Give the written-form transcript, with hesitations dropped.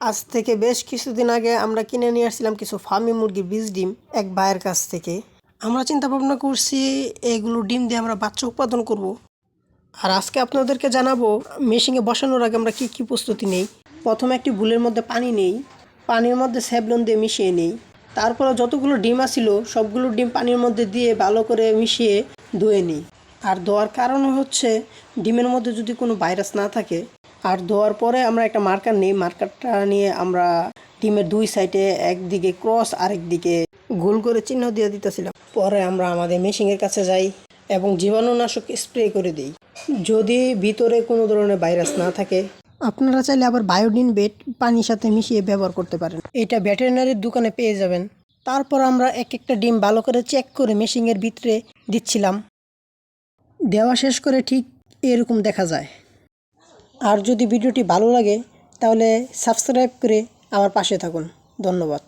আজ থেকে বেশ কিছুদিন আগে আমরা কিনে নিয়ে আসছিলাম কিছু ফার্মি মুরগির বীজ ডিম এক ভাইয়ের কাছ থেকে। আমরা চিন্তা ভাবনা করছি এগুলো ডিম দিয়ে আমরা বাচ্চা উৎপাদন করব। আর আজকে আপনাদেরকে জানাবো মেশিনে বসানোর আগে আমরা কি প্রস্তুতি নেই। প্রথমে একটি বুলের মধ্যে পানি নেই, পানির মধ্যে স্যাভলন দিয়ে মিশিয়ে নেই। তারপরে যতগুলো ডিম আসছিল সবগুলো ডিম পানির মধ্যে দিয়ে ভালো করে মিশিয়ে ধুয়ে নিই। আর ধোয়ার কারণ হচ্ছে ডিমের মধ্যে যদি কোনো ভাইরাস না থাকে। আর ধোয়ার পরে আমরা একটা মার্কার নিই, মার্কারটা নিয়ে আমরা ডিমের দুই সাইডে একদিকে ক্রস আরেকদিকে গোল করে চিহ্ন দিয়ে দিতেছিলাম। পরে আমরা আমাদের মেশিনের কাছে যাই এবং জীবাণুনাশক স্প্রে করে দিই যদি ভিতরে কোনো ধরনের ভাইরাস না থাকে। আপনারা চাইলে আবার বায়োডিন বেট পানির সাথে মিশিয়ে ব্যবহার করতে পারেন, এটা ভেটেরিনারির দোকানে পেয়ে যাবেন। তারপর আমরা এক একটা ডিম ভালো করে চেক করে মেশিনের ভিতরে দিচ্ছিলাম। দেওয়া শেষ করে ঠিক এরকম দেখা যায়। আর যদি ভিডিওটি ভালো লাগে তাহলে সাবস্ক্রাইব করে আমার পাশে থাকুন। ধন্যবাদ।